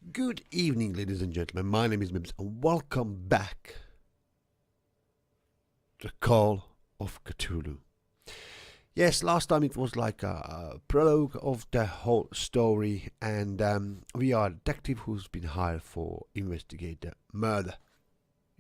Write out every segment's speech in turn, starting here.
Good evening, ladies and gentlemen. My name is MibS, and welcome back to the Call of Cthulhu. Yes, last time it was like a prologue of the whole story, and we are a detective who's been hired for investigate the murder.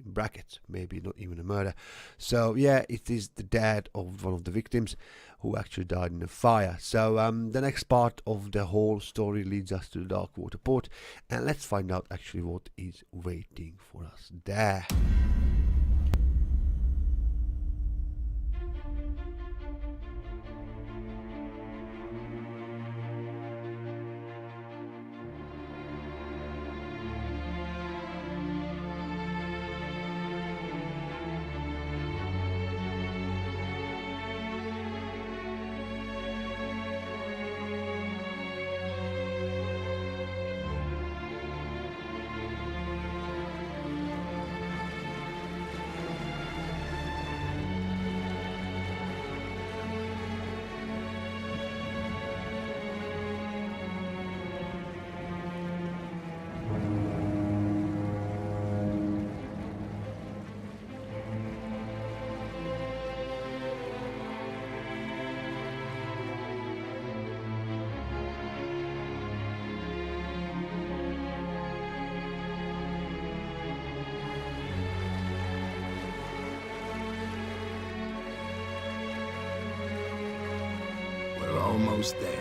In brackets, maybe not even a murder. So yeah, it is the dad of one of the victims who actually died in a fire. So the next part of the whole story leads us to the Blackwater port, and let's find out actually what is waiting for us there. We're almost there.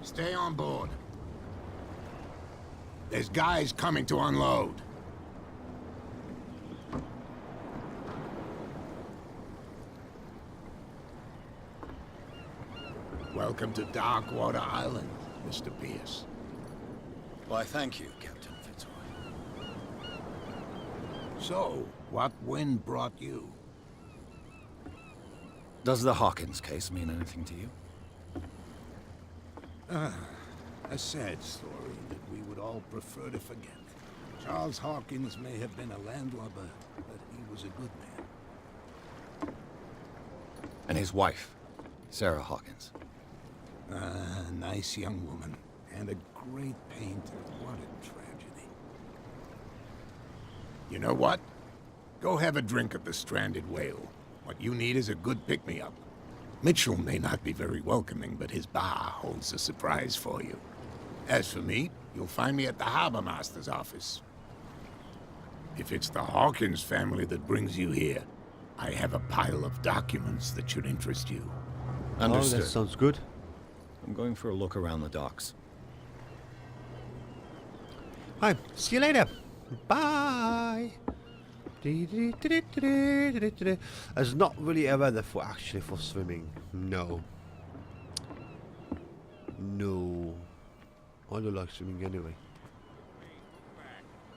Stay on board. There's guys coming to unload. Welcome to Blackwater Island, Mr. Pierce. Why, thank you, Captain Fitzroy. So, what wind brought you? Does the Hawkins case mean anything to you? A sad story that we would all prefer to forget. Charles Hawkins may have been a landlubber, but he was a good man. And his wife, Sarah Hawkins. Nice young woman, and a great painter. What a tragedy. You know what? Go have a drink at the Stranded Whale. What you need is a good pick-me-up. Mitchell may not be very welcoming, but his bar holds a surprise for you. As for me, you'll find me at the Harbor Master's office. If it's the Hawkins family that brings you here, I have a pile of documents that should interest you. Understood. Oh, that sounds good. I'm going for a look around the docks. Hi, see you later. Bye. There's not really a weather for swimming. No. I don't like swimming anyway.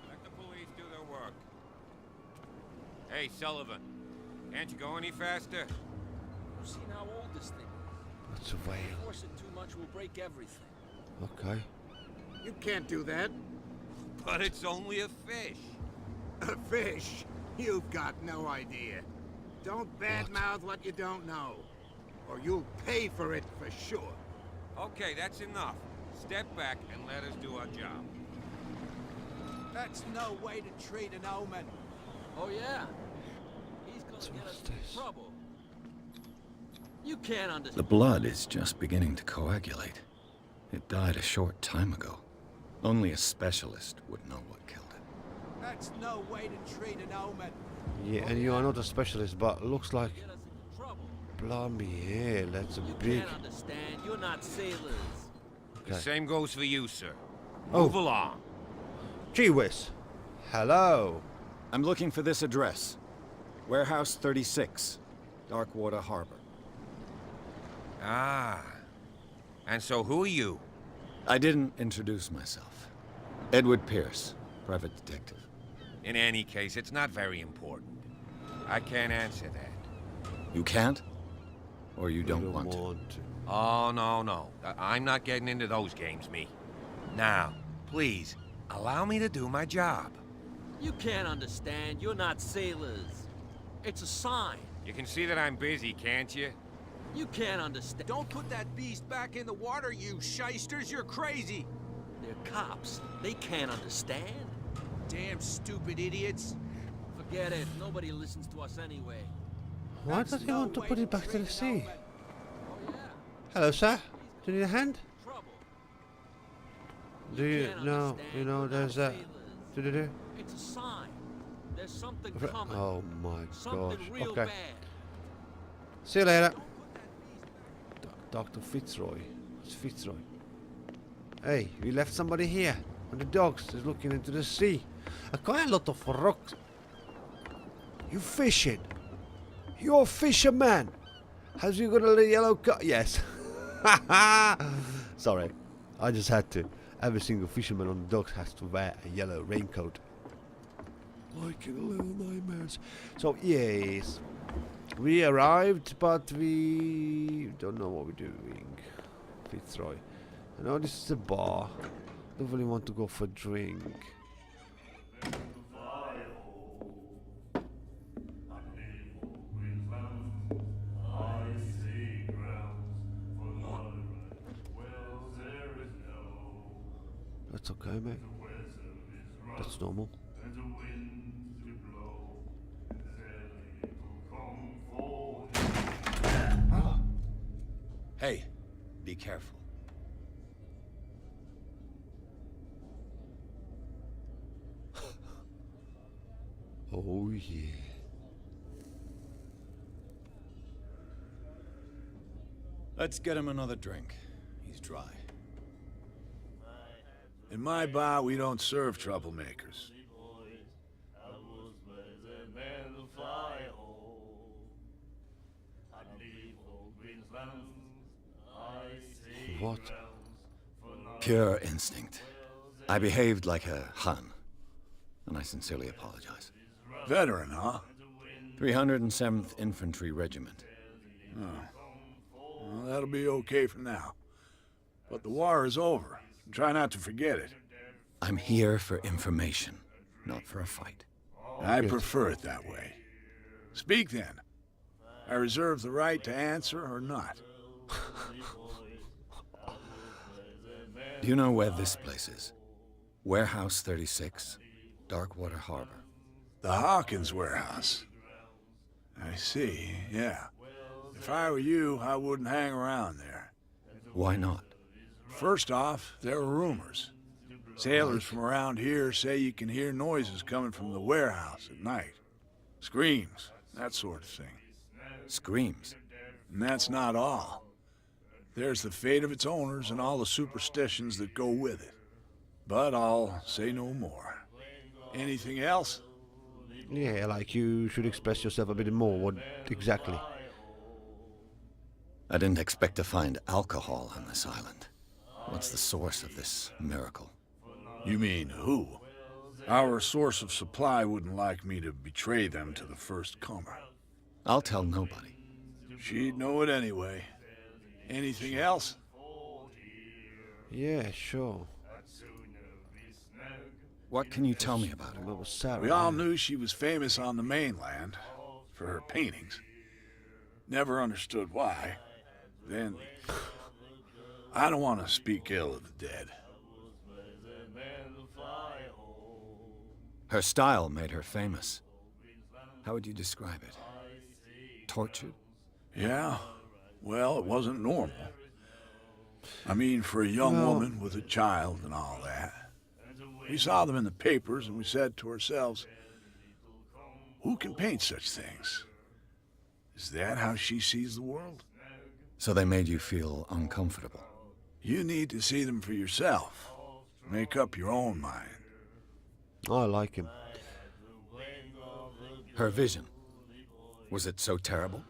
Let the police do their work. Hey, Sullivan. Can't you go any faster? You've seen how old this thing is. That's a whale. Force it too much will break everything. Okay. You can't do that. But it's only a fish. A fish? You've got no idea. Don't badmouth what you don't know, or you'll pay for it for sure. Okay, that's enough. Step back and let us do our job. That's no way to treat an omen. Oh yeah? He's gonna get us in this? trouble. You can't understand. The blood is just beginning to coagulate. It died a short time ago. Only a specialist would know what killed it. That's no way to treat an omen. Yeah, and you are not a specialist, but looks like... Get us into trouble. Blimey, yeah, that's a You big... can't understand. You're not sailors. The Okay. same goes for you, sir. Oh. Move along. Gee whiz. Hello. I'm looking for this address. Warehouse 36, Darkwater Harbor. Ah. And so who are you? I didn't introduce myself. Edward Pierce, private detective. In any case, it's not very important. I can't answer that. You can't? Or you We don't want to? Oh, no. I'm not getting into those games, me. Now, please, allow me to do my job. You can't understand. You're not sailors. It's a sign. You can see that I'm busy, can't you? You can't understand. Don't put that beast back in the water, you shysters. You're crazy. They're cops. They can't understand. Damn stupid idiots. Forget it. Nobody listens to us anyway. Why does he want to put it back to the sea? Oh, yeah. Hello, sir. Do you need a hand? Trouble. Do you can't know? understand. You know, You're not there's a... sailors. Do-do-do. It's a sign. There's something coming. Oh my Something gosh. real Okay. bad. See you later. Don't put that beast Dr. Fitzroy. It's Fitzroy. Hey, we left somebody here. And the dogs is looking into the sea. Quite a lot of rocks. You fishing? You're a fisherman. Has you got a yellow cut? Yes. Sorry. I just had to. Every single fisherman on the docks has to wear a yellow raincoat. Like in Little Nightmares. So, yes. We arrived, but we don't know what we're doing. Fitzroy. I know this is a bar. Don't really want to go for a drink. That's okay, mate. That's normal. Hey, be careful. Oh yeah. Let's get him another drink. He's dry. In my bar, we don't serve troublemakers. What? Pure instinct. I behaved like a Hun, and I sincerely apologize. Veteran, huh? 307th Infantry Regiment. Well, that'll be okay for now. But the war is over. Try not to forget it. I'm here for information, not for a fight. I prefer it that way. Speak then. I reserve the right to answer or not. Do you know where this place is? Warehouse 36, Darkwater Harbor. The Hawkins warehouse. I see, yeah. If I were you, I wouldn't hang around there. Why not? First off, there are rumors. Sailors from around here say you can hear noises coming from the warehouse at night. Screams, that sort of thing. Screams. And that's not all. There's the fate of its owners and all the superstitions that go with it. But I'll say no more. Anything else? Yeah, like you should express yourself a bit more. What exactly? I didn't expect to find alcohol on this island. What's the source of this miracle? You mean who? Our source of supply wouldn't like me to betray them to the first comer. I'll tell nobody. She'd know it anyway. Anything else? Yeah, sure. What can you tell me about her? That was Sarah. We all knew she was famous on the mainland for her paintings. Never understood why. Then, I don't want to speak ill of the dead. Her style made her famous. How would you describe it? Tortured? Yeah? Well, it wasn't normal. I mean, for a young woman with a child and all that. We saw them in the papers and we said to ourselves, Who can paint such things? Is that how she sees the world? So they made you feel uncomfortable. You need to see them for yourself. Make up your own mind. I like him. Her vision. Was it so terrible?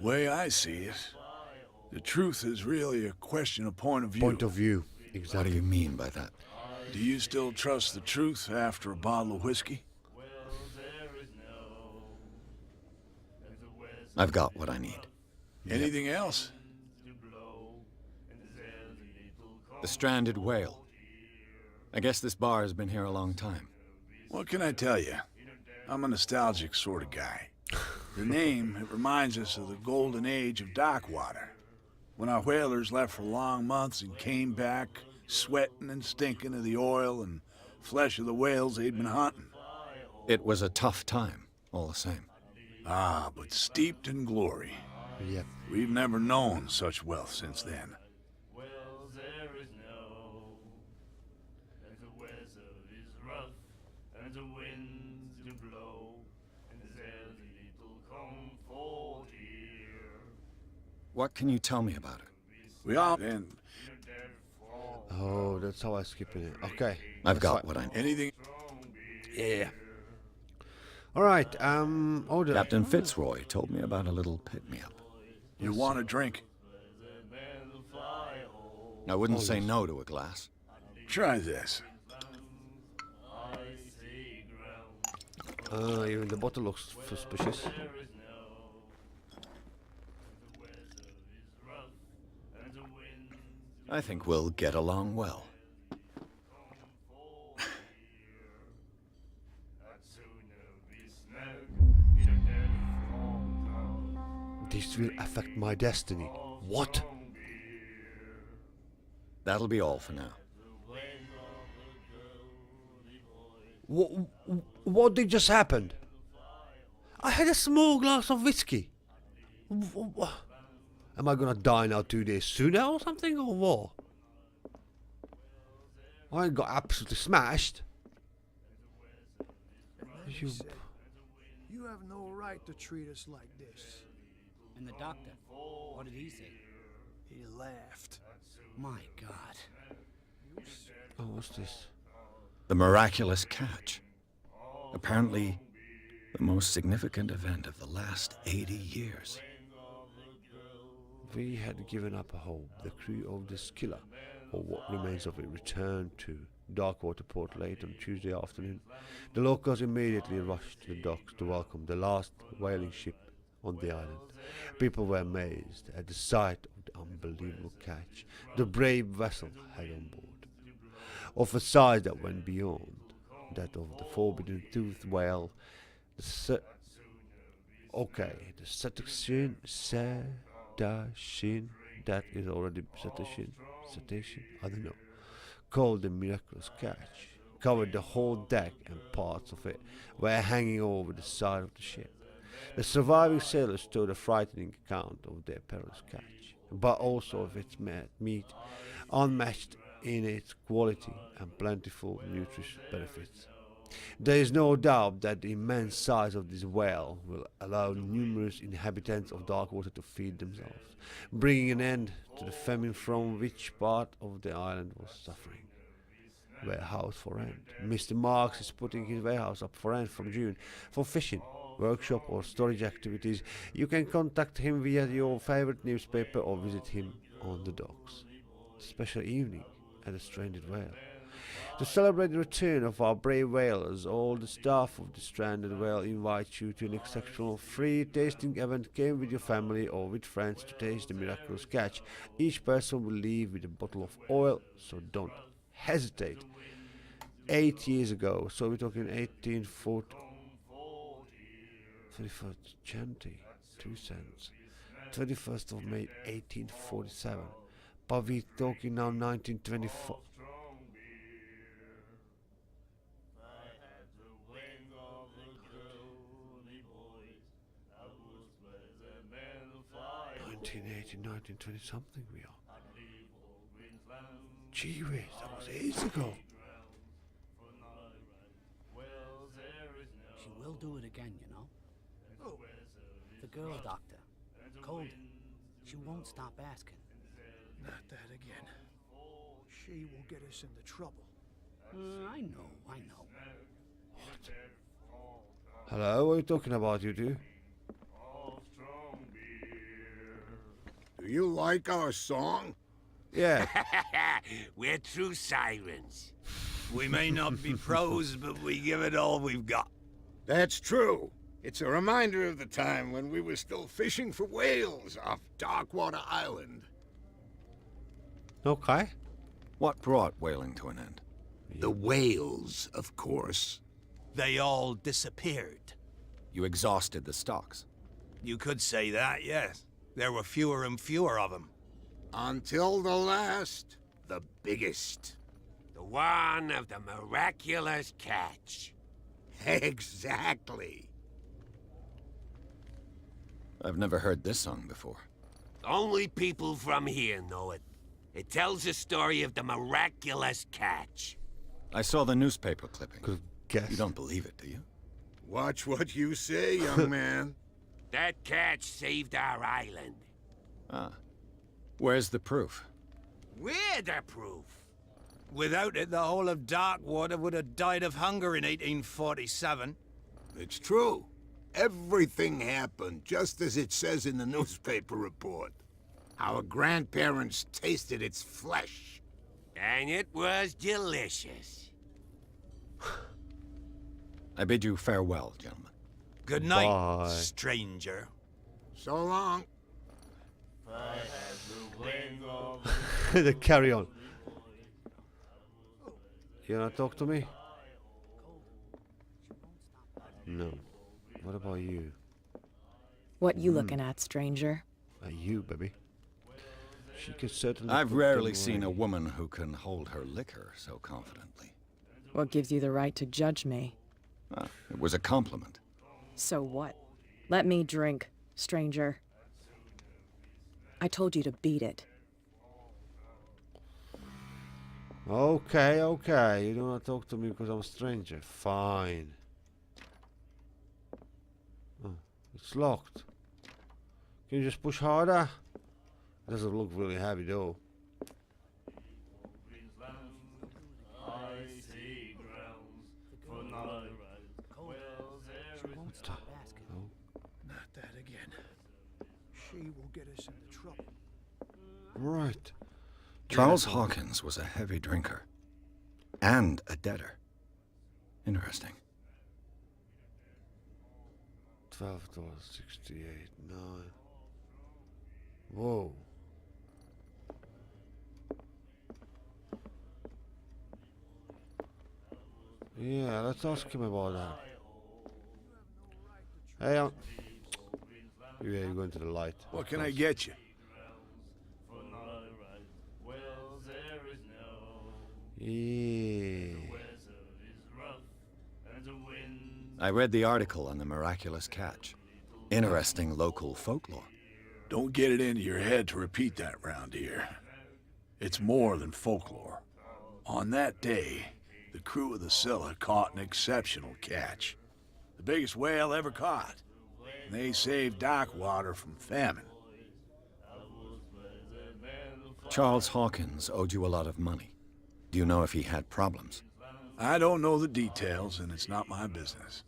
Way I see it, the truth is really a question of point of view. Point of view, What do exactly. you mean by that? Do you still trust the truth after a bottle of whiskey? I've got what I need. Anything else? The stranded whale. I guess this bar has been here a long time. What can I tell you? I'm a nostalgic sort of guy. The name, it reminds us of the golden age of Blackwater, when our whalers left for long months and came back sweating and stinking of the oil and flesh of the whales they'd been hunting. It was a tough time, all the same. Ah, but steeped in glory. Yeah. We've never known such wealth since then. What can you tell me about it? We all... and Oh, that's how I skip it. Okay. I've that's got fine. what I need. anything... Yeah. All right. Order. Captain Fitzroy told me about a little pick-me-up. You want a drink? I wouldn't say no to a glass. Try this. Even the bottle looks suspicious. I think we'll get along well. This will affect my destiny. What? That'll be all for now. What did just happen? I had a small glass of whiskey. Am I gonna die now 2 days sooner or something, or what? I got absolutely smashed. You... You have no right to treat us like this. And the doctor, what did he say? He laughed. My God. Oh, what's this? The miraculous catch. Apparently, the most significant event of the last 80 years. We had given up a hope. The crew of the Skilla, or what remains of it, returned to Darkwater Port late on Tuesday afternoon. The locals immediately rushed to the docks to welcome the last whaling ship on the island. People were amazed at the sight of the unbelievable catch the brave vessel had on board, of a size that went beyond that of the forbidden-toothed whale. The cetacean, that is already cetacean, I don't know, called the miraculous catch, covered the whole deck, and parts of it were hanging over the side of the ship. The surviving sailors told a frightening account of their perilous catch, but also of its meat, unmatched in its quality and plentiful nutritious benefits. There is no doubt that the immense size of this whale will allow numerous inhabitants of Darkwater to feed themselves, bringing an end to the famine from which part of the island was suffering. Warehouse for rent. Mr. Marks is putting his warehouse up for rent from June for fishing, workshop or storage activities. You can contact him via your favorite newspaper or visit him on the docks. Special evening at the Stranded Whale. To celebrate the return of our brave whalers, all the staff of the Stranded Whale invite you to an exceptional free tasting event. Come with your family or with friends to taste the miraculous catch. Each person will leave with a bottle of oil, so don't hesitate. 8 years ago, so we're talking 1840. 31st January, 2 cents. 21st of May, 1847. But we're talking now 1924. '18, 1920 something we are. Gee whiz, that was ages ago. She will She'll do it again, you know. The girl doctor, Colden. She won't stop asking. Not that again. She will get us into trouble. I know. Hello, what are you talking about, you two? Do you like our song? Yeah. We're true sirens. We may not be pros, but we give it all we've got. That's true. It's a reminder of the time when we were still fishing for whales off Darkwater Island. Okay. What brought whaling to an end? The whales, of course. They all disappeared. You exhausted the stocks. You could say that, yes. There were fewer and fewer of them. Until the last, the biggest. The one of the miraculous catch. Exactly. I've never heard this song before. Only people from here know it. It tells the story of the miraculous catch. I saw the newspaper clipping. Could guess. You don't believe it, do you? Watch what you say, young man. That catch saved our island. Ah. Where's the proof? We're the proof. Without it, the whole of Darkwater would have died of hunger in 1847. It's true. Everything happened just as it says in the newspaper report. Our grandparents tasted its flesh. And it was delicious. I bid you farewell, gentlemen. Good night, Bye. stranger. So long. The carry on. You wanna talk to me? No. What about you? What you looking at, stranger? You, baby. She could certainly. I've put rarely them seen a away. woman who can hold her liquor so confidently. What gives you the right to judge me? Ah, it was a compliment. So what? Let me drink, stranger. I told you to beat it. Okay, okay. You don't want to talk to me because I'm a stranger. Fine. Oh, it's locked. Can you just push harder? It doesn't look really heavy though. She won't stop asking. Not that again. She will get us into trouble. Right. Charles Hawkins was a heavy drinker. And a debtor. Interesting. $12.68, 9. Whoa. Yeah, let's ask him about that. Hey, yeah, you're going to the light. What can I get you? Yeah. I read the article on the miraculous catch. Interesting local folklore. Don't get it into your head to repeat that round here. It's more than folklore. On that day, the crew of the Scylla caught an exceptional catch. The biggest whale ever caught. And they saved Darkwater from famine. Charles Hawkins owed you a lot of money. Do you know if he had problems? I don't know the details, and it's not my business.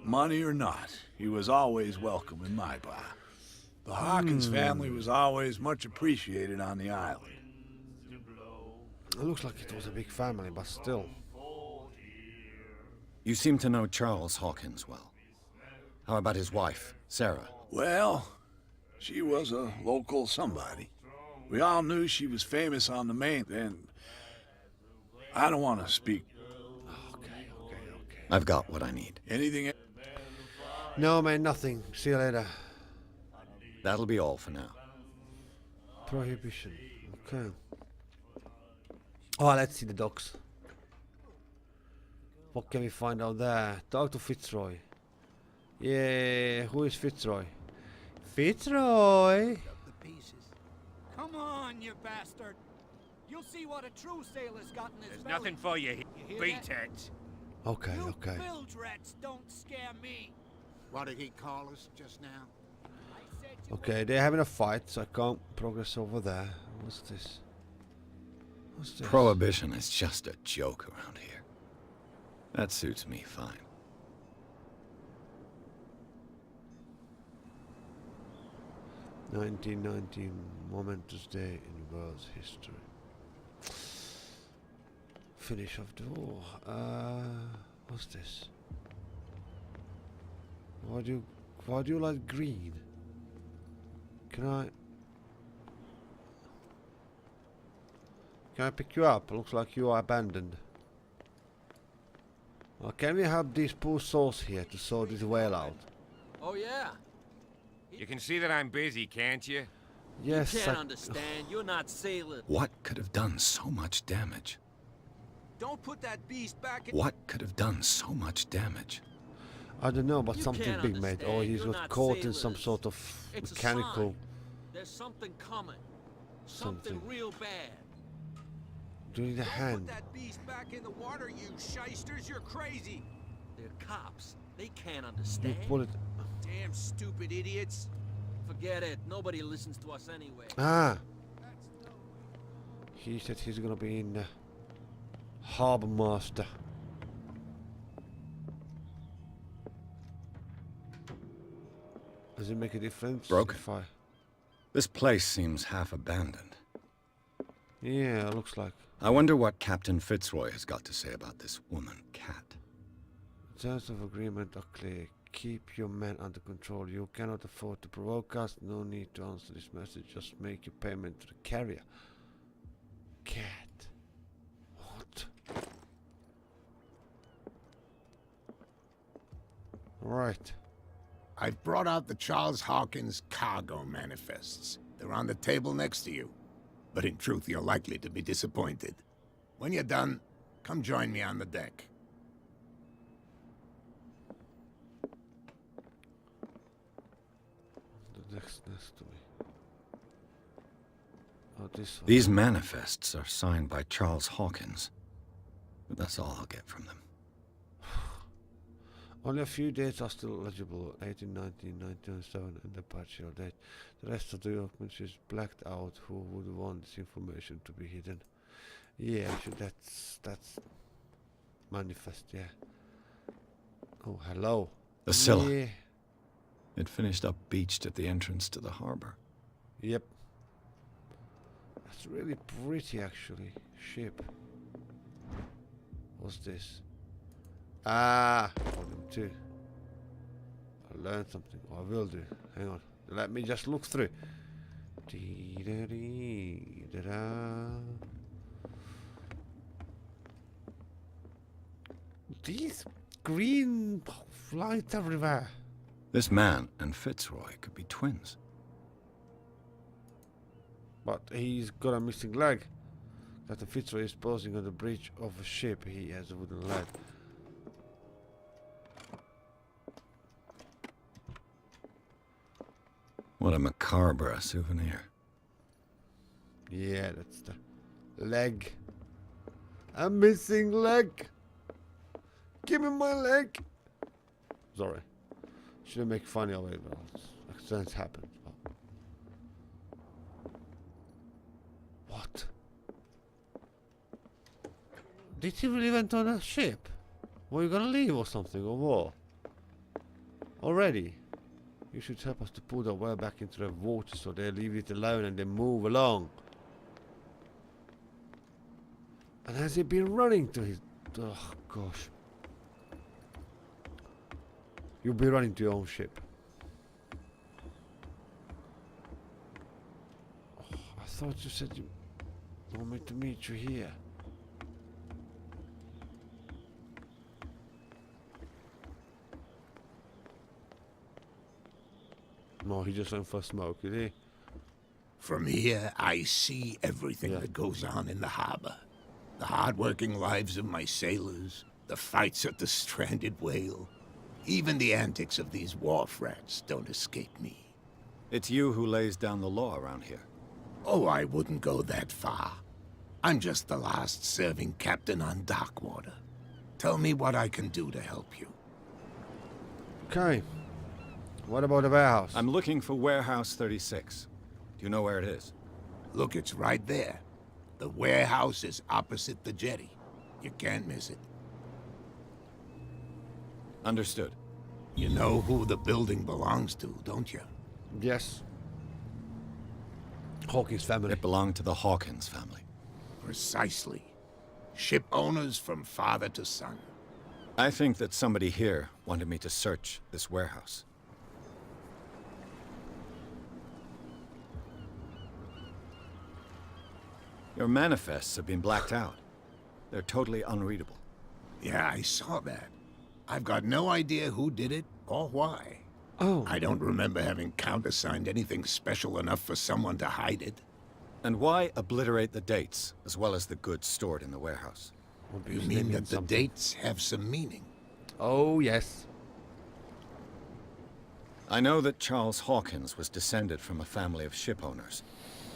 Money or not, he was always welcome in my bar. The Hawkins family was always much appreciated on the island. It looks like it was a big family, but still. You seem to know Charles Hawkins well. How about his wife, Sarah? Well, she was a local somebody. We all knew she was famous on the main, and I don't want to speak. Okay. I've got what I need. Anything? No, man, nothing. See you later. That'll be all for now. Prohibition. Okay. Oh, let's see the docs. What can we find out there? Talk to Fitzroy. Yeah, who is Fitzroy? Fitzroy! The pieces. Come on, you bastard! You'll see what a true sailor's got in his There's belly. nothing for you. You hear Beat that? it. Okay, You okay. bilge rats don't scare me. What did he call us just now? I said you Okay, they're having a fight, so I can't progress over there. What's this? What's this? Prohibition is just a joke around here. That suits me fine. "1919 momentous day in world's history. Finish of the war. What's this? Why do you like green? Can I pick you up? Looks like you are abandoned. Well, can we help these poor souls here to sort this whale out? Oh, yeah? You can see that I'm busy, can't you? Yes, You can't understand. You're not sailors. What could have done so much damage? Don't put that beast back in... What could have done so much damage? I don't know, but You something can't big, mate. Or understand. he's You're got not caught in some sailors. sort of It's a mechanical. sign. There's something coming. Something Something. real bad. Do you need a Don't hand? put that beast back in the water, you shysters. You're crazy. They're cops. They can't You understand. put it. Damn stupid idiots. Forget it. Nobody listens to us anyway. Ah. He said he's gonna be in the harbor master. Does it make a difference? Broken. If I... This place seems half abandoned. Yeah, it looks like. I wonder what Captain Fitzroy has got to say about this woman, Cat. Terms of agreement are clear. Keep your men under control. You cannot afford to provoke us. No need to answer this message. Just make your payment to the carrier. Cat. What? Right. I've brought out the Charles Hawkins cargo manifests. They're on the table next to you. But in truth, you're likely to be disappointed. When you're done, come join me on the deck. The next to me. Oh, this one. These manifests are signed by Charles Hawkins. But that's all I'll get from them. Only a few dates are still eligible. 1819, 1907, and the partial date. The rest of the documents is blacked out. Who would want this information to be hidden? Yeah, actually, that's manifest. Yeah. Oh, hello. The Scylla. Yeah. It finished up beached at the entrance to the harbor. Yep. That's really pretty, actually. Ship. What's this? Ah, volume 2. I learned something. Or I will do. Hang on. Let me just look through. Dee-da-dee-da-da. These green lights everywhere. This man and Fitzroy could be twins. But he's got a missing leg. Captain Fitzroy is posing on the bridge of a ship. He has a wooden leg. What a macabre souvenir. Yeah, that's the leg. A missing leg. Give me my leg. Sorry. Shouldn't make funny of it, but accidents happen. What? Did he really went on a ship? Were you gonna leave or something, or what? Already? You should help us to pull the whale back into the water so they leave it alone and they move along. And has he been running to his... Oh, gosh. You'll be running to your own ship. Oh, I thought you said you want me to meet you here. No, he just went for a smoke, did he? From here, I see everything that goes on in the harbor. The hard-working lives of my sailors, the fights at the stranded whale. Even the antics of these wharf rats don't escape me. It's you who lays down the law around here. Oh, I wouldn't go that far. I'm just the last serving captain on Darkwater. Tell me what I can do to help you. Okay. What about the warehouse? I'm looking for Warehouse 36. Do you know where it is? Look, it's right there. The warehouse is opposite the jetty. You can't miss it. Understood. You know who the building belongs to, don't you? Yes. Hawkins family. It belonged to the Hawkins family. Precisely. Ship owners from father to son. I think that somebody here wanted me to search this warehouse. Your manifests have been blacked out. They're totally unreadable. Yeah, I saw that. I've got no idea who did it or why. Oh. I don't remember having countersigned anything special enough for someone to hide it. And why obliterate the dates, as well as the goods stored in the warehouse? You mean that the dates have some meaning? Oh, yes. I know that Charles Hawkins was descended from a family of ship owners,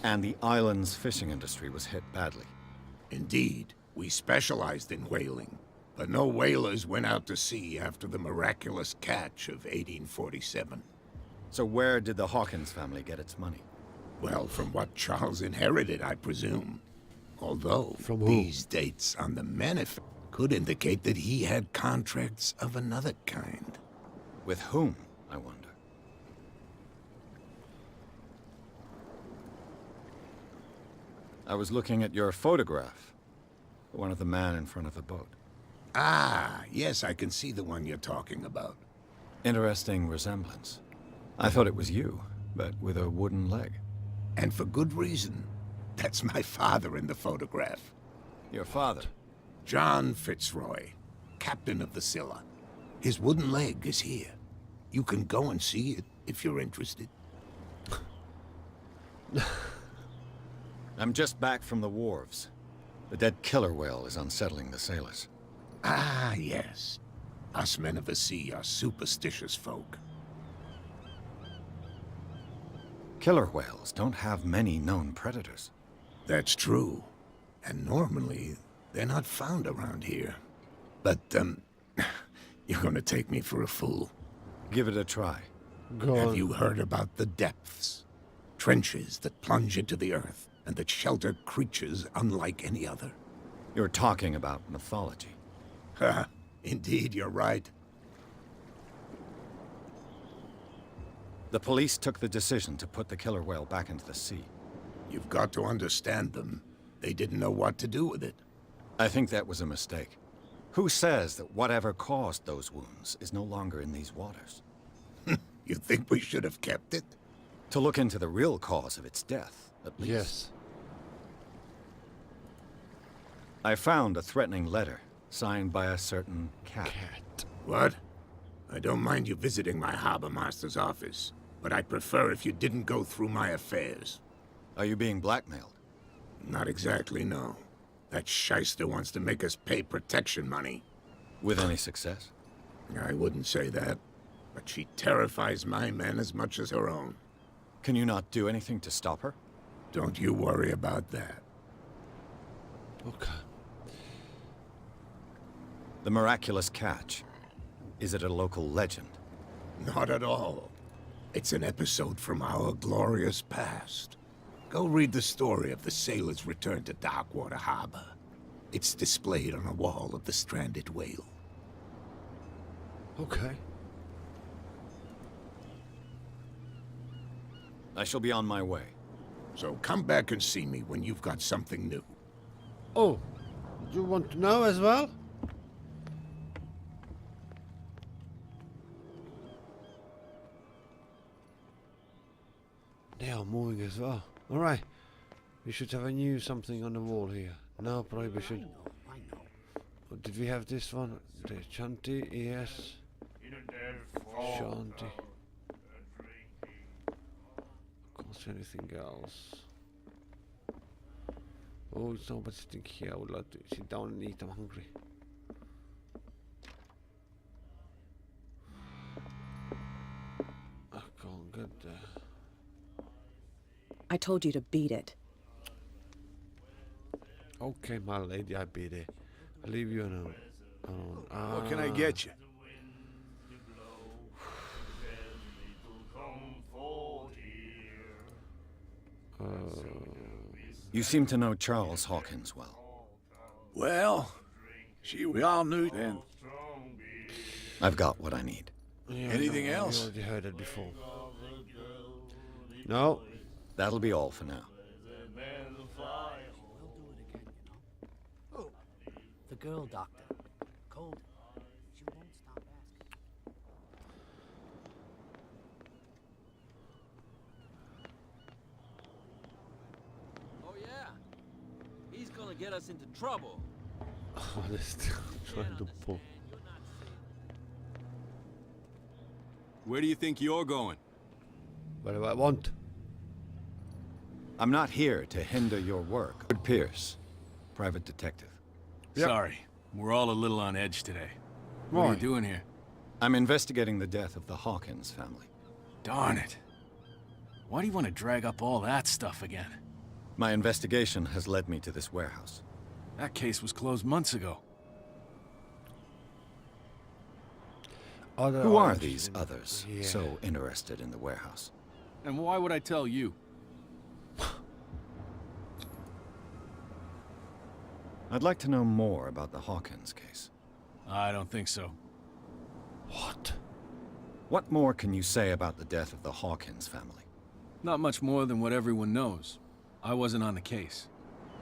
and the island's fishing industry was hit badly. Indeed, we specialized in whaling, but no whalers went out to sea after the miraculous catch of 1847. So where did the Hawkins family get its money? Well, from what Charles inherited, I presume. Although, From who? these dates on the manifest could indicate that he had contracts of another kind. With whom, I wonder? I was looking at your photograph. One of the man in front of the boat. Ah, yes, I can see the one you're talking about. Interesting resemblance. I thought it was you, but with a wooden leg. And for good reason. That's my father in the photograph. Your father? John Fitzroy, captain of the Scylla. His wooden leg is here. You can go and see it if you're interested. I'm just back from the wharves. The dead killer whale is unsettling the sailors. Ah, yes. Us men of the sea are superstitious folk. Killer whales don't have many known predators. That's true. And normally, they're not found around here. But, you're gonna take me for a fool. Give it a try. Go Have on. you heard about the depths? Trenches that plunge into the earth and that shelter creatures unlike any other. You're talking about mythology. Ha! Indeed, you're right. The police took the decision to put the killer whale back into the sea. You've got to understand them. They didn't know what to do with it. I think that was a mistake. Who says that whatever caused those wounds is no longer in these waters? You think we should have kept it? To look into the real cause of its death, at least. Yes. I found a threatening letter, signed by a certain cat. What? I don't mind you visiting my harbor master's office, but I'd prefer if you didn't go through my affairs. Are you being blackmailed? Not exactly, no. That shyster wants to make us pay protection money. With any success? I wouldn't say that, but she terrifies my men as much as her own. Can you not do anything to stop her? Don't you worry about that. Okay. The miraculous catch. Is it a local legend? Not at all. It's an episode from our glorious past. Go read the story of the sailor's return to Darkwater Harbor. It's displayed on a wall of the stranded whale. Okay. I shall be on my way. So come back and see me when you've got something new. Oh, you want to know as well? They are moving as well. Alright. We should have a new something on the wall here. No prohibition. I know. Oh, did we have this one? The Chanty, yes. Shanty. Can't see anything else. Oh, it's nobody sitting here. I would like to sit down and eat. I'm hungry. I can't get there. I told you to beat it. Okay, my lady, I beat it. I'll leave you alone. What can I get you? You seem to know Charles Hawkins well. Well, we all knew then. I've got what I need. Yeah, Anything no, else? We already heard it before. No. That'll be all for now. We'll do it again, you know. Oh, the girl doctor. Cold. She won't stop asking. Oh, yeah. He's gonna get us into trouble. Oh, they're still trying to pull. Where do you think you're going? What do I want? I'm not here to hinder your work. Good Pierce, private detective. Yep. Sorry, we're all a little on edge today. What are Why? you doing here? I'm investigating the death of the Hawkins family. Darn it. Why do you want to drag up all that stuff again? My investigation has led me to this warehouse. That case was closed months ago. Who are these others Yeah. so interested in the warehouse? And why would I tell you? I'd like to know more about the Hawkins case. I don't think so. What? What more can you say about the death of the Hawkins family? Not much more than what everyone knows. I wasn't on the case.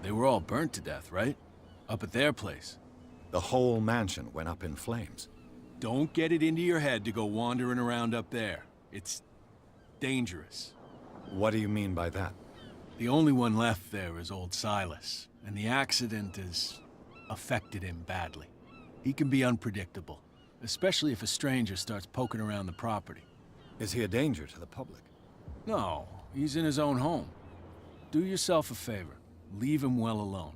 They were all burnt to death, right? Up at their place. The whole mansion went up in flames. Don't get it into your head to go wandering around up there. It's dangerous. What do you mean by that? The only one left there is old Silas, and the accident has affected him badly. He can be unpredictable, especially if a stranger starts poking around the property. Is he a danger to the public? No, he's in his own home. Do yourself a favor. Leave him well alone.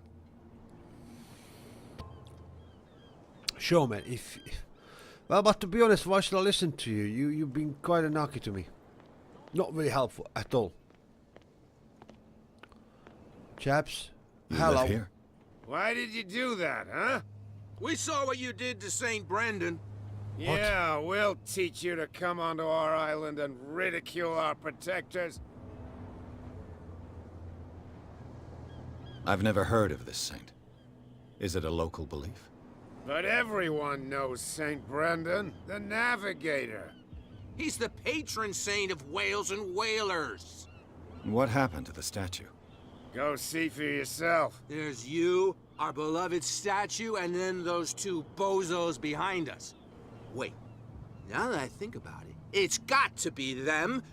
Sure, man. Well, but to be honest, why should I listen to you? You've been quite a knocky to me. Not very helpful at all. Chaps, You hello. live here? Why did you do that, huh? We saw what you did to St. Brendan. Yeah, we'll teach you to come onto our island and ridicule our protectors. I've never heard of this saint. Is it a local belief? But everyone knows St. Brendan, the navigator. He's the patron saint of whales and whalers. What happened to the statue? Go see for yourself. There's you, our beloved statue, and then those two bozos behind us. Wait, now that I think about it, it's got to be them.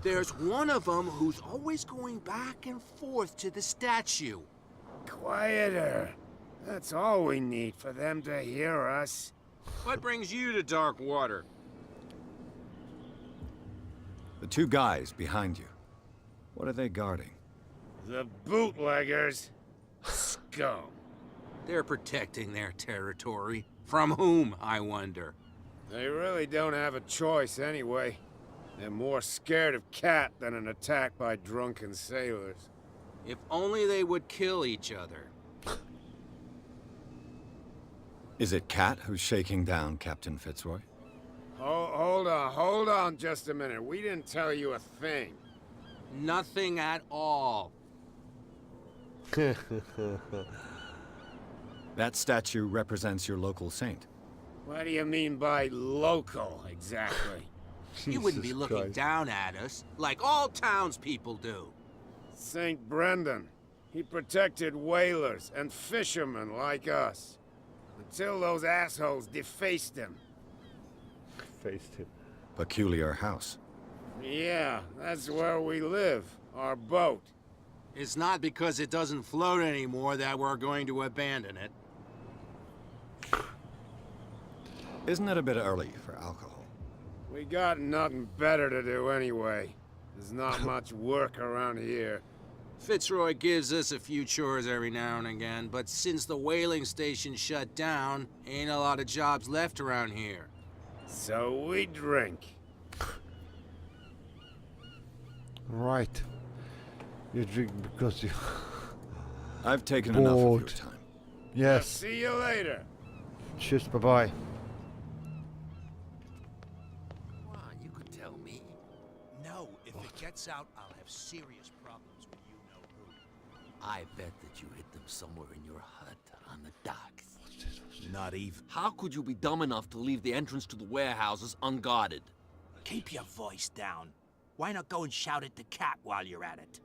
There's one of them who's always going back and forth to the statue. Quieter. That's all we need for them to hear us. What brings you to Darkwater? The two guys behind you. What are they guarding? The bootleggers. Scum. They're protecting their territory. From whom, I wonder? They really don't have a choice anyway. They're more scared of Cat than an attack by drunken sailors. If only they would kill each other. Is it Cat who's shaking down Captain Fitzroy? Hold on just a minute. We didn't tell you a thing. Nothing at all. That statue represents your local saint. What do you mean by local, exactly? You wouldn't be looking Christ. down at us, like all townspeople do. St. Brendan. He protected whalers and fishermen like us. Until those assholes defaced him. Faced him. Peculiar house. Yeah, that's where we live. Our boat. It's not because it doesn't float anymore that we're going to abandon it. Isn't it a bit early for alcohol? We got nothing better to do anyway. There's not much work around here. Fitzroy gives us a few chores every now and again, but since the whaling station shut down, ain't a lot of jobs left around here. So we drink. Right. You drink because you... I've taken enough of your Bored. time. Yes. See you later. Cheers, bye-bye. Come on, you could tell me. No, if it gets out, I'll have serious problems with you know who. I bet that you hid them somewhere in your hut on the docks. What's this? Not even. How could you be dumb enough to leave the entrance to the warehouses unguarded? Keep your voice down. Why not go and shout at the cat while you're at it?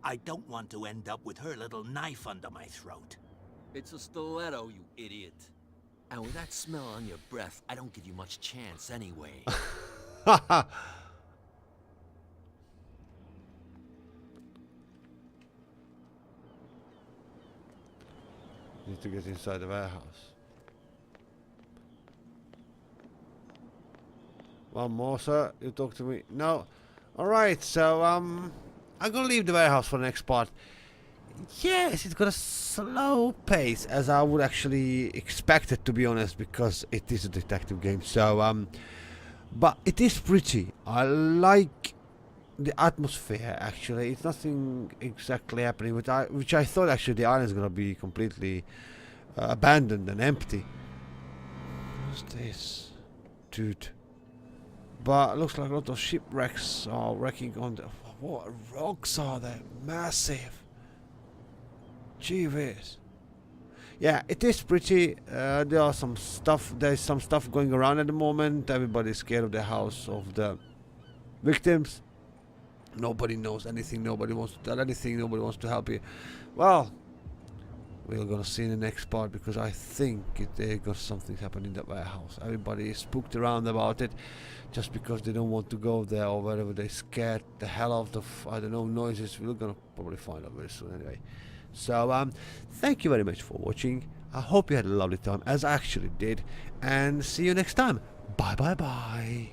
I don't want to end up with her little knife under my throat. It's a stiletto, you idiot. And with that smell on your breath, I don't give you much chance anyway. Need to get inside the warehouse. One more, sir. You talk to me. No. Alright, so I'm gonna leave the warehouse for the next part. Yes, it's got a slow pace, as I would actually expect it, to be honest, because it is a detective game. So but it is pretty. I like the atmosphere. Actually, it's nothing exactly happening, which I thought actually the island is gonna be completely abandoned and empty. What's this, dude? But it looks like a lot of shipwrecks are wrecking on the. What rocks are they? Massive. Gee whiz. Yeah, it is pretty. There are some stuff. There's some stuff going around at the moment. Everybody's scared of the house of the victims. Nobody knows anything. Nobody wants to tell anything. Nobody wants to help you. Well, we're gonna see in the next part, because I think they got something happening in that warehouse. Everybody is spooked around about it, just because they don't want to go there, or whatever. They scared the hell out of, I don't know, noises. We're gonna probably find out very soon anyway. So thank you very much for watching. I hope you had a lovely time, as I actually did, and see you next time. Bye bye bye.